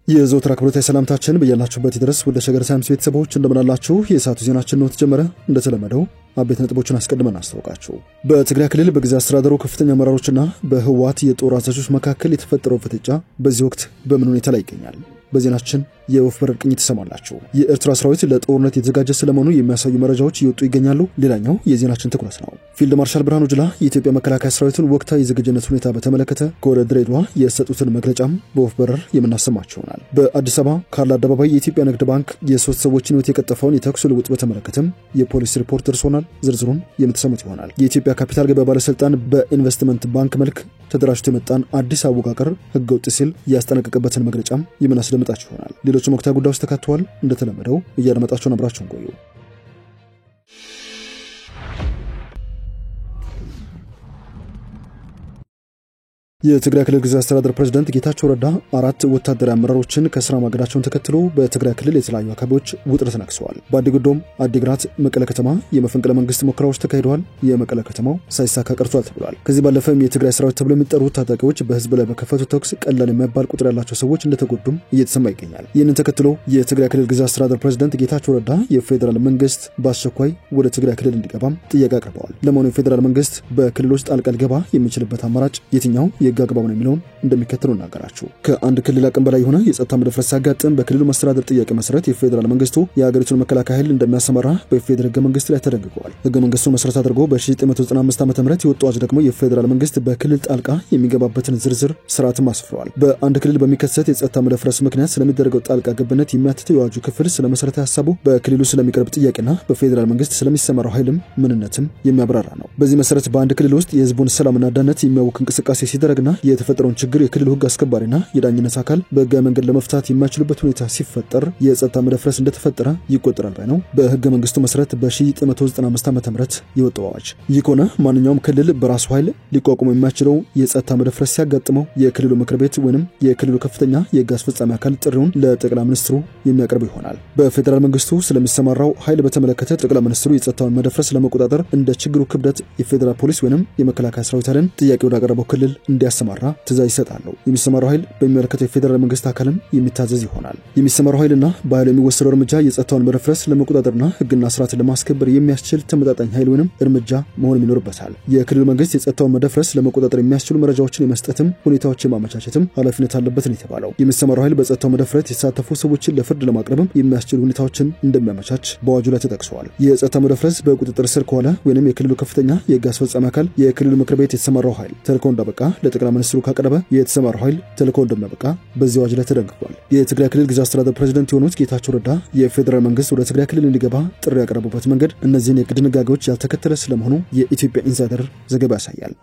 የዘወትር አክብሮታዊ ሰላምታችን በእያላችሁበት ይድረስ። ወደ ሸገር ሳይንስ ቤተሰቦች እንደምን አላችሁ? የሰዓቱ ዜናችን ነው ተጀመረ። እንደተለመደው አቤት ነጥቦችን አስቀድመን አስተዋውቃችሁ። በትግራይ ክልል በጊዜያዊ አስተዳደሩ ከፍተኛ አመራሮችና በህወሓት የጦር አዛዦች መካከል የተፈጠረው ፍጥጫ በዚህ ወቅት በምን ሁኔታ ላይ ይገኛል? በዜናችን የወፍ በረር ቅኝት ተሰማላችሁ። የኤርትራ ሰራዊት ለጦርነት የተዘጋጀ ስለመሆኑ የሚያሳዩ መረጃዎች እየወጡ ይገኛሉ። ሌላኛው የዜናችን ትኩረት ነው። ፊልድ ማርሻል ብርሃኑ ጁላ የኢትዮጵያ መከላከያ ሰራዊትን ወቅታዊ የዝግጁነት ሁኔታ በተመለከተ ከወደ ድሬዳዋ የሰጡትን መግለጫም በወፍ በረር የምናሰማችሁ ይሆናል። በአዲስ አበባ ካርል አደባባይ የኢትዮጵያ ንግድ ባንክ የሶስት ሰዎችን ህይወት የቀጠፈውን የተኩስ ልውውጥ በተመለከተም የፖሊስ ሪፖርት ደርሶናል። ዝርዝሩን የምትሰሙት ይሆናል። የኢትዮጵያ ካፒታል ገበያ ባለስልጣን በኢንቨስትመንት ባንክ መልክ ተደራጅቶ የመጣን አዲስ አወቃቀር ህገወጥ ሲል ያስጠነቀቀበትን መግለጫም የምናስደምጣችሁ ይሆናል። ሌሎችም ወቅታዊ ጉዳዮች ተካተዋል። እንደተለመደው እያደመጣችሁን አብራችሁን ቆዩ። የትግራይ ክልል ጊዜያዊ አስተዳደር ፕሬዝዳንት ጌታቸው ረዳ 4 ወታደራዊ አመራሮችን ከስራ ማገዳቸውን ተከትሎ በትግራይ ክልል የተለያዩ አካባቢዎች ውጥረት ነግሰዋል። በአዲግዶም፣ አዲግራት፣ መቀለ ከተማ የመፈንቅለ መንግስት ሙከራዎች ተካሂደዋል። የመቀለ ከተማው ሳይሳካ ቀርቷል ተብሏል። ከዚህ ባለፈም የትግራይ ሰራዊት ተብሎ የሚጠሩ ታጣቂዎች በህዝብ ላይ በከፈቱት ተኩስ ቀላል የማይባል ቁጥር ያላቸው ሰዎች እንደተጎዱም እየተሰማ ይገኛል። ይህንን ተከትሎ የትግራይ ክልል ጊዜያዊ አስተዳደር ፕሬዝዳንት ጌታቸው ረዳ የፌዴራል መንግስት በአስቸኳይ ወደ ትግራይ ክልል እንዲገባም ጥያቄ አቅርበዋል። ለመሆኑ የፌዴራል መንግስት በክልሎች ጣልቃ ሊገባ የሚችልበት አማራጭ የትኛው የጋግባው ነው የሚለውን እንደሚከተለው እናገራችሁ። ከአንድ ክልል አቅም በላይ የሆነ የጸጥታ መደፍረስ ሲያጋጥም በክልሉ መስተዳደር ጥያቄ መሰረት የፌዴራል መንግስቱ የሀገሪቱን መከላከያ ኃይል እንደሚያሰማራ በፌዴራል ህገ መንግስት ላይ ተደንግጓል። ህገ መንግስቱን መሰረት አድርጎ በ1995 ዓ.ም የወጣው አዋጅ ደግሞ የፌዴራል መንግስት በክልል ጣልቃ የሚገባበትን ዝርዝር ስርዓትም አስፍሯል። በአንድ ክልል በሚከሰት የጸጥታ መደፍረስ ምክንያት ስለሚደረገው ጣልቃ ገብነት የሚያትተው የአዋጁ ክፍል ስለ መሰረታዊ ሐሳቡ በክልሉ ስለሚቀርብ ጥያቄና በፌዴራል መንግስት ስለሚሰማራው ኃይልም ምንነትም የሚያብራራ ነው። በዚህ መሰረት በአንድ ክልል ውስጥ የህዝቡን ሰላምና ደህንነት የሚያውክ እንቅስቃሴ ሲደረግና የተፈጠረውን ችግር የክልሉ ህግ አስከባሪና የዳኝነት አካል በህጋዊ መንገድ ለመፍታት የማይችሉበት ሁኔታ ሲፈጠር የጸጥታ መደፍረስ እንደተፈጠረ ይቆጠራል ባይ ነው በህገ መንግስቱ መሰረት በ1995 ዓ.ም የወጣው አዋጅ። ይህ ከሆነ ማንኛውም ክልል በራሱ ኃይል ሊቋቋም የማይችለው የጸጥታ መደፍረስ ሲያጋጥመው የክልሉ ምክር ቤት ወይንም የክልሉ ከፍተኛ የህግ አስፈጻሚ አካል ጥሪውን ለጠቅላይ ሚኒስትሩ የሚያቀርብ ይሆናል። በፌዴራል መንግስቱ ስለሚሰማራው ኃይል በተመለከተ ጠቅላይ ሚኒስትሩ የጸጥታውን መደፍረስ ለመቆጣጠር እንደ ችግሩ ክብደት የፌዴራል ፖሊስ ወይንም የመከላከያ ሰራዊት ኃይልን ጥያቄ ወደ አቀረበው ክልል እንዲያሰማራ ትዕዛዝ ይሰጣሉ። የሚሰማራው ኃይል በሚመለከተው የፌዴራል መንግስት አካልም የሚታዘዝ ይሆናል። የሚሰማራው ኃይልና በኃይሉ የሚወሰደው እርምጃ የጸጥታውን መደፍረስ ለመቆጣጠርና ህግና ስርዓትን ለማስከበር የሚያስችል ተመጣጣኝ ኃይል ወይንም እርምጃ መሆን ይኖርበታል። የክልሉ መንግስት የጸጥታውን መደፍረስ ለመቆጣጠር የሚያስችሉ መረጃዎችን የመስጠትም ሁኔታዎችን ማመቻቸትም ኃላፊነት አለበት ነው የተባለው። የሚሰማራው ኃይል በጸጥታው መደፍረስ የተሳተፉ ሰዎችን ለፍርድ ለማቅረብም የሚያስችሉ ሁኔታዎችን እንደሚያመቻች በአዋጁ ላይ ተጠቅሷል። የጸጥታ መደፍረስ በቁጥጥር ስር ከዋለ ወይንም የክልሉ ከፍተኛ የህግ አስፈጻሚ አካል የክልሉ ምክር ቤት የተሰማራው ኃይል ተልእኮው እንዳበቃ ለጠቅላይ ሚኒስትሩ ካቀረበ የተሰማራው ኃይል ተልእኮው እንደሚያበቃ በዚህ አዋጅ ላይ ተደንግጓል። የትግራይ ክልል ጊዜያዊ አስተዳደር ፕሬዝዳንት የሆኑት ጌታቸው ረዳ የፌዴራል መንግስት ወደ ትግራይ ክልል እንዲገባ ጥሪ ያቀረቡበት መንገድ እነዚህን የህግ ድንጋጌዎች ያልተከተለ ስለመሆኑ የኢትዮጵያ ኢንሳይደር ዘገባ ያሳያል።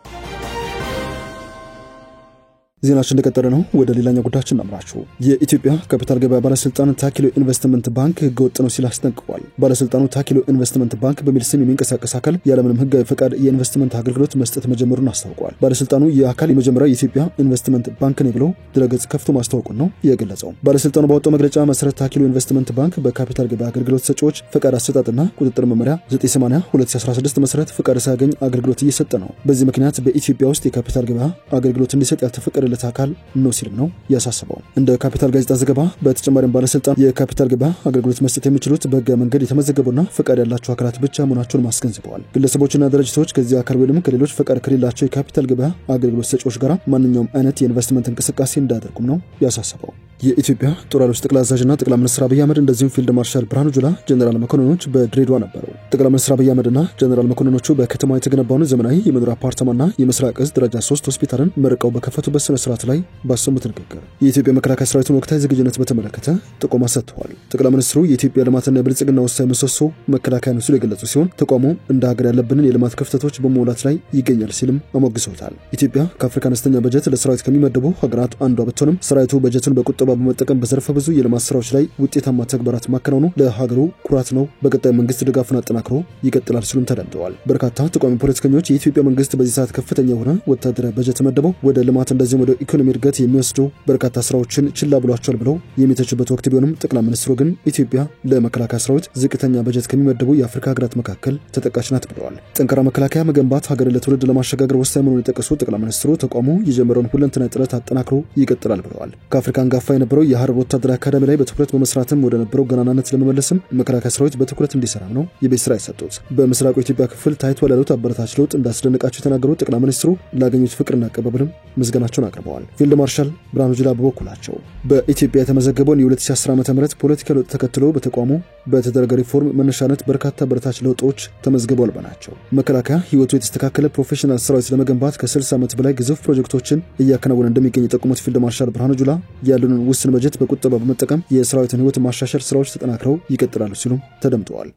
ዜናችን እንደቀጠለ ነው። ወደ ሌላኛው ጉዳያችን እናምራችሁ። የኢትዮጵያ ካፒታል ገበያ ባለስልጣን ታኪሎ ኢንቨስትመንት ባንክ ህገወጥ ነው ሲል አስጠንቅቋል። ባለስልጣኑ ታኪሎ ኢንቨስትመንት ባንክ በሚል ስም የሚንቀሳቀስ አካል ያለምንም ህጋዊ ፈቃድ የኢንቨስትመንት አገልግሎት መስጠት መጀመሩን አስታውቋል። ባለስልጣኑ የአካል የመጀመሪያው የኢትዮጵያ ኢንቨስትመንት ባንክ ነው ብሎ ድረገጽ ከፍቶ ማስታወቁን ነው የገለጸው። ባለስልጣኑ ባወጣው መግለጫ መሰረት ታኪሎ ኢንቨስትመንት ባንክ በካፒታል ገበያ አገልግሎት ሰጪዎች ፈቃድ አሰጣጥና ቁጥጥር መመሪያ 980/2016 መሰረት ፈቃድ ሳያገኝ አገልግሎት እየሰጠ ነው። በዚህ ምክንያት በኢትዮጵያ ውስጥ የካፒታል ገበያ አገልግሎት እንዲሰጥ ያልተፈቀደ አካል ነው ሲልም ነው ያሳሰበው። እንደ ካፒታል ጋዜጣ ዘገባ በተጨማሪም ባለስልጣን የካፒታል ገበያ አገልግሎት መስጠት የሚችሉት በህገ መንገድ የተመዘገቡና ፈቃድ ያላቸው አካላት ብቻ መሆናቸውን ማስገንዝበዋል። ግለሰቦችና ድርጅቶች ከዚህ አካል ወይም ከሌሎች ፈቃድ ከሌላቸው የካፒታል ገበያ አገልግሎት ሰጪዎች ጋር ማንኛውም አይነት የኢንቨስትመንት እንቅስቃሴ እንዳያደርጉም ነው ያሳሰበው። የኢትዮጵያ ጦር ኃይሎች ጠቅላይ አዛዥና ጠቅላይ ሚኒስትር አብይ አህመድ እንደዚሁም ፊልድ ማርሻል ብርሃኑ ጁላ ጀነራል መኮንኖች በድሬዳዋ ነበሩ። ጠቅላይ ሚኒስትር አብይ አህመድና ጀነራል መኮንኖቹ በከተማው የተገነባውን ዘመናዊ የመኖሪያ አፓርትማና የምስራቅ እዝ ደረጃ 3 ሆስፒታልን መርቀው በከፈቱበት ስነ ስርዓት ላይ ባሰሙት ንግግር የኢትዮጵያ መከላከያ ሰራዊትን ወቅታዊ ዝግጁነት በተመለከተ ጥቆማ ሰጥተዋል። ጠቅላይ ሚኒስትሩ የኢትዮጵያ ልማትና የብልጽግና ወሳኝ ምሰሶ መከላከያ ነው ሲሉ የገለጹ ሲሆን ተቋሙ እንደ ሀገር ያለብንን የልማት ክፍተቶች በመሙላት ላይ ይገኛል ሲልም አሞግሰውታል። ኢትዮጵያ ከአፍሪካ አነስተኛ በጀት ለሰራዊት ከሚመደቡ ሀገራት አንዷ ብትሆንም ሰራዊቱ በጀቱን በቁጠባ በመጠቀም በዘርፈ ብዙ የልማት ስራዎች ላይ ውጤታማ ተግባራት ማከናወኑ ለሀገሩ ኩራት ነው። በቀጣይ መንግስት ድጋፉን አጠናክሮ ተጠናክሮ ይቀጥላል ሲሉም ተደምጠዋል። በርካታ ተቃዋሚ ፖለቲከኞች የኢትዮጵያ መንግስት በዚህ ሰዓት ከፍተኛ የሆነ ወታደራዊ በጀት መደበው ወደ ልማት እንደዚሁም ወደ ኢኮኖሚ እድገት የሚወስዱ በርካታ ስራዎችን ችላ ብሏቸዋል ብለው የሚተቹበት ወቅት ቢሆንም ጠቅላይ ሚኒስትሩ ግን ኢትዮጵያ ለመከላከያ ሰራዊት ዝቅተኛ በጀት ከሚመደቡ የአፍሪካ ሀገራት መካከል ተጠቃሽ ናት ብለዋል። ጠንካራ መከላከያ መገንባት ሀገርን ለትውልድ ለማሸጋገር ወሳኝ መሆኑን የጠቀሱት ጠቅላይ ሚኒስትሩ ተቋሙ የጀመረውን ሁለንተናዊ ጥረት አጠናክሮ ይቀጥላል ብለዋል። ከአፍሪካ አንጋፋ የነበረው የሀረር ወታደራዊ አካዳሚ ላይ በትኩረት በመስራትም ወደ ነበረው ገናናነት ለመመለስም መከላከያ ሰራዊት በትኩረት እንዲሰራ ነው የቤት ስራ የሰጡት። በምስራቁ ኢትዮጵያ ክፍል ታይቷል ያሉት አበረታች ለውጥ እንዳስደነቃቸው የተናገሩት ጠቅላይ ሚኒስትሩ ላገኙት ፍቅርና አቀባበልም ምስጋናቸውን አቅርበዋል። ፊልድ ማርሻል ብርሃኑ ጁላ በበኩላቸው በኢትዮጵያ የተመዘገበውን የ2010 ዓ.ም ፖለቲካ ለውጥ ተከትሎ በተቋሙ በተደረገ ሪፎርም መነሻነት በርካታ አበረታች ለውጦች ተመዝግበዋል በናቸው። መከላከያ ህይወቱ የተስተካከለ ፕሮፌሽናል ሰራዊት ለመገንባት ከ60 ዓመት በላይ ግዙፍ ፕሮጀክቶችን እያከናወነ እንደሚገኝ የጠቆሙት ፊልድ ማርሻል ብርሃኑ ጁላ ያሉንን ውስን በጀት በቁጠባ በመጠቀም የሰራዊትን ህይወት ማሻሻል ስራዎች ተጠናክረው ይቀጥላሉ ሲሉም ተደምጠዋል።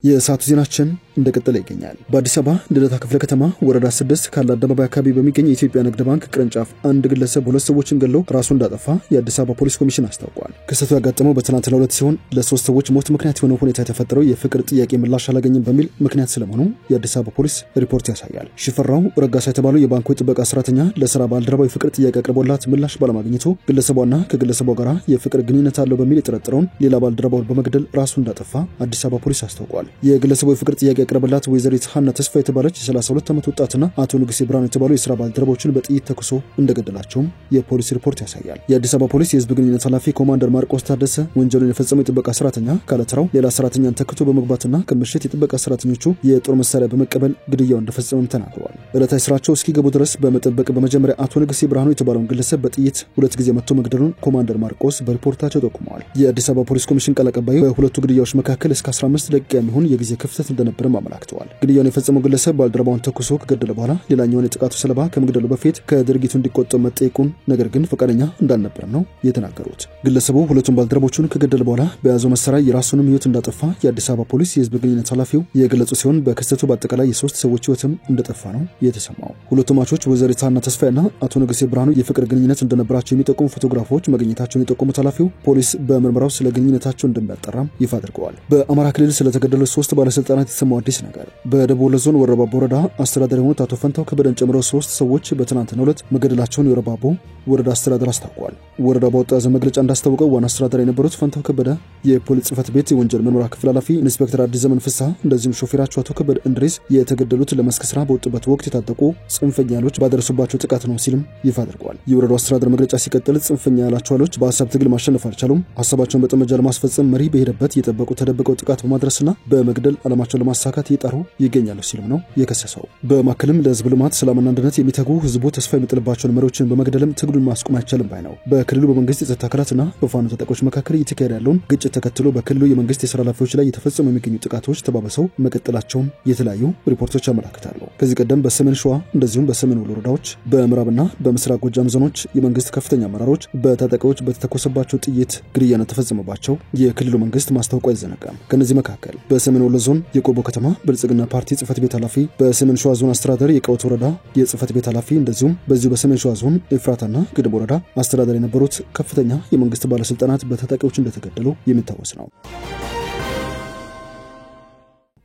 የሰዓቱ ዜናችን እንደቀጠለ ይገኛል። በአዲስ አበባ ልደታ ክፍለ ከተማ ወረዳ 6 ካለ አደባባይ አካባቢ በሚገኝ የኢትዮጵያ ንግድ ባንክ ቅርንጫፍ አንድ ግለሰብ ሁለት ሰዎችን ገሎ ራሱን እንዳጠፋ የአዲስ አበባ ፖሊስ ኮሚሽን አስታውቋል። ክስተቱ ያጋጠመው በትናንትናው ዕለት ሲሆን ለሶስት ሰዎች ሞት ምክንያት የሆነው ሁኔታ የተፈጠረው የፍቅር ጥያቄ ምላሽ አላገኘም በሚል ምክንያት ስለመሆኑ የአዲስ አበባ ፖሊስ ሪፖርት ያሳያል። ሽፈራው ረጋሳ የተባለው የባንኩ ጥበቃ ሰራተኛ ለስራ ባልደረባው የፍቅር ጥያቄ አቅርቦላት ምላሽ ባለማግኘቱ ግለሰቧና ከግለሰቧ ጋር የፍቅር ግንኙነት አለው በሚል የጠረጠረውን ሌላ ባልደረባውን በመግደል ራሱን እንዳጠፋ አዲስ አበባ ፖሊስ አስታውቋል። የግለሰቡ የፍቅር ጥያቄ ያቀረበላት ወይዘሪት ሀና ተስፋ የተባለች የ32 ዓመት ወጣትና አቶ ንጉሴ ብርሃኑ የተባሉ የሥራ ባልደረቦችን በጥይት ተኩሶ እንደገደላቸውም የፖሊስ ሪፖርት ያሳያል። የአዲስ አበባ ፖሊስ የህዝብ ግንኙነት ኃላፊ ኮማንደር ማርቆስ ታደሰ ወንጀሉን የፈጸመው የጥበቃ ሰራተኛ ካለተራው ሌላ ሰራተኛን ተክቶ በመግባትና ከምሽት የጥበቃ ሰራተኞቹ የጦር መሳሪያ በመቀበል ግድያውን እንደፈጸመም ተናግረዋል። ዕለታዊ ስራቸው እስኪገቡ ድረስ በመጠበቅ በመጀመሪያ አቶ ንጉሴ ብርሃኑ የተባለውን ግለሰብ በጥይት ሁለት ጊዜ መጥቶ መግደሉን ኮማንደር ማርቆስ በሪፖርታቸው ጠቁመዋል። የአዲስ አበባ ፖሊስ ኮሚሽን ቃል አቀባዩ በሁለቱ ግድያዎች መካከል እስከ 15 ደቂቃ የሚሆን የጊዜ ክፍተት እንደነበረም አመላክተዋል። ግድያውን የፈጸመው ግለሰብ ባልደረባውን ተኩሶ ከገደለ በኋላ ሌላኛውን የጥቃቱ ሰለባ ከመግደሉ በፊት ከድርጊቱ እንዲቆጠብ መጠየቁን ነገር ግን ፈቃደኛ እንዳልነበረም ነው የተናገሩት። ግለሰቡ ሁለቱም ባልደረቦቹን ከገደለ በኋላ በያዘው መሳሪያ የራሱንም ህይወት እንዳጠፋ የአዲስ አበባ ፖሊስ የህዝብ ግንኙነት ኃላፊው የገለጹ ሲሆን በክስተቱ በአጠቃላይ የሶስት ሰዎች ህይወትም እንደጠፋ ነው የተሰማው። ሁለቱም ሟቾች ወይዘሪት ሀና ተስፋና አቶ ንጉሴ ብርሃኑ የፍቅር ግንኙነት እንደነበራቸው የሚጠቁሙ ፎቶግራፎች መገኘታቸውን የጠቆሙት ኃላፊው ፖሊስ በምርመራው ስለ ግንኙነታቸው እንደሚያጣራም ይፋ አድርገዋል። በአማራ ክልል ስለተገደሉ ሶስት ባለስልጣናት የተሰማው አዲስ ነገር በደቡብ ወሎ ዞን ወረባቦ ወረዳ አስተዳዳሪ የሆኑት አቶ ፈንታው ከበደን ጨምሮ ሶስት ሰዎች በትናንትናው ዕለት መገደላቸውን የወረባቦ ወረዳ አስተዳዳሪ አስታውቋል። ወረዳው ባወጣው መግለጫ እንዳስታወቀው ዋና አስተዳዳሪ የነበሩት ፈንታው ከበደ፣ የፖሊስ ጽሕፈት ቤት የወንጀል ምርመራ ክፍል ኃላፊ ኢንስፔክተር አዲስ ዘመን ፍስሐ እንደዚሁም ሾፌራቸው አቶ ከበደ እንድሪስ የተገደሉት ለመስክ ስራ በወጡበት ወቅት የታጠቁ ጽንፈኛ ኃይሎች ባደረሱባቸው ጥቃት ነው ሲልም ይፋ አድርጓል። የወረዳው አስተዳዳሪ መግለጫ ሲቀጥል ጽንፈኛ ያላቸው ኃይሎች በሀሳብ ትግል ማሸነፍ አልቻሉም፣ ሀሳባቸውን በጠመንጃ ለማስፈጸም መሪ በሄደበት የጠበቁ ተደብቀው ጥቃት በማድረስና በመግደል ዓላማቸውን ለማሳካት እየጣሩ ይገኛሉ ሲልም ነው የከሰሰው። በማከልም ለህዝብ ልማት ሰላምና አንድነት የሚተጉ ህዝቡ ተስፋ የሚጥልባቸውን መሪዎችን በመግደልም ትግሉን ማስቆም አይቻልም ባይ ነው። በክልሉ በመንግስት የጸጥታ አካላትና በፋኖ ታጣቂዎች መካከል እየተካሄደ ያለውን ግጭት ተከትሎ በክልሉ የመንግስት የሥራ ኃላፊዎች ላይ የተፈጸሙ የሚገኙ ጥቃቶች ተባብሰው መቀጠላቸውን የተለያዩ ሪፖርቶች ያመለክታሉ። ከዚህ ቀደም በሰሜን ሸዋ እንደዚሁም በሰሜን ወሎ ወረዳዎች በምዕራብና በምስራቅ ጎጃም ዞኖች የመንግስት ከፍተኛ አመራሮች በታጣቂዎች በተተኮሰባቸው ጥይት ግድያ ተፈጸመባቸው የክልሉ መንግስት ማስታወቁ አይዘነጋም። ከነዚህ መካከል በሰሜን ወሎ ዞን የቆቦ ከተማ ብልጽግና ፓርቲ ጽሕፈት ቤት ኃላፊ፣ በሰሜን ሸዋ ዞን አስተዳዳሪ የቀወት ወረዳ የጽሕፈት ቤት ኃላፊ እንደዚሁም በዚሁ በሰሜን ሸዋ ዞን ኤፍራታና ግድም ወረዳ አስተዳዳሪ የነበሩት ከፍተኛ የመንግስት ባለስልጣናት በታጣቂዎች እንደተገደሉ የሚታወስ ነው።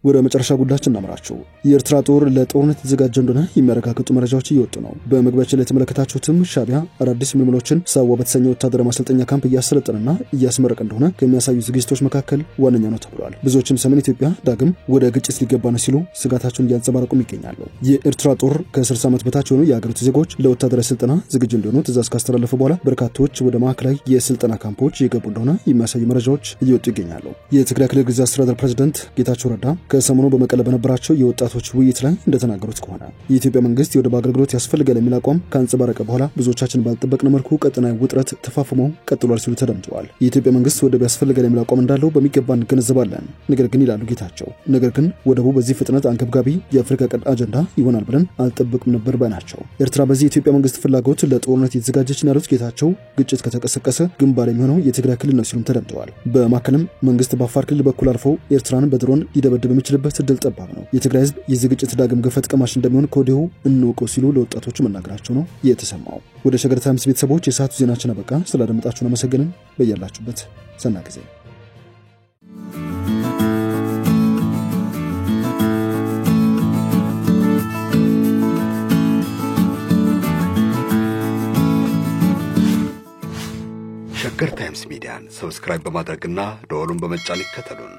ወደ መጨረሻ ጉዳያችን እናምራችሁ። የኤርትራ ጦር ለጦርነት የተዘጋጀ እንደሆነ የሚያረጋግጡ መረጃዎች እየወጡ ነው። በመግቢያችን ላይ የተመለከታችሁትም ሻዕቢያ አዳዲስ ምልምሎችን ሳዋ በተሰኘ ወታደራዊ ማሰልጠኛ ካምፕ እያሰለጠነና እያስመረቀ እንደሆነ ከሚያሳዩ ዝግጅቶች መካከል ዋነኛ ነው ተብሏል። ብዙዎችም ሰሜን ኢትዮጵያ ዳግም ወደ ግጭት ሊገባ ነው ሲሉ ስጋታቸውን እያንጸባረቁም ይገኛሉ። የኤርትራ ጦር ከ60 ዓመት በታች የሆኑ የአገሪቱ ዜጎች ለወታደራዊ ስልጠና ዝግጁ እንዲሆኑ ትእዛዝ ካስተላለፈ በኋላ በርካቶች ወደ ማዕከላዊ የስልጠና ካምፖች እየገቡ እንደሆነ የሚያሳዩ መረጃዎች እየወጡ ይገኛሉ። የትግራይ ክልል ጊዜያዊ አስተዳደር ፕሬዝዳንት ጌታቸው ረዳ ከሰሞኑ በመቀለ በነበራቸው የወጣቶች ውይይት ላይ እንደተናገሩት ከሆነ የኢትዮጵያ መንግስት የወደብ አገልግሎት ያስፈልጋል የሚል አቋም ካንጸባረቀ በኋላ ብዙዎቻችን ባልጠበቅነው መልኩ ቀጠናዊ ውጥረት ተፋፍሞ ቀጥሏል ሲሉ ተደምጠዋል። የኢትዮጵያ መንግስት ወደብ ያስፈልጋል የሚል አቋም እንዳለው በሚገባ እንገነዘባለን። ነገር ግን ይላሉ ጌታቸው፣ ነገር ግን ወደቡ በዚህ ፍጥነት አንገብጋቢ የአፍሪካ ቀንድ አጀንዳ ይሆናል ብለን አልጠበቅም ነበር ባይ ናቸው። ኤርትራ በዚህ የኢትዮጵያ መንግስት ፍላጎት ለጦርነት የተዘጋጀች ያሉት ጌታቸው ግጭት ከተቀሰቀሰ ግንባር የሚሆነው የትግራይ ክልል ነው ሲሉም ተደምጠዋል። በማከልም መንግስት በአፋር ክልል በኩል አልፎ ኤርትራን በድሮን ሊደበድብ የሚችልበት እድል ጠባብ ነው። የትግራይ ህዝብ የዚህ ግጭት ዳግም ገፈት ቀማሽ እንደሚሆን ከወዲሁ እንወቀው ሲሉ ለወጣቶቹ መናገራቸው ነው የተሰማው። ወደ ሸገር ታይምስ ቤተሰቦች የሰዓቱ ዜናችን አበቃ። ስላደመጣችሁን አመሰግንን። በያላችሁበት ሰናይ ጊዜ ሸገር ታይምስ ሚዲያን ሰብስክራይብ በማድረግና ደወሉን በመጫን ይከተሉን።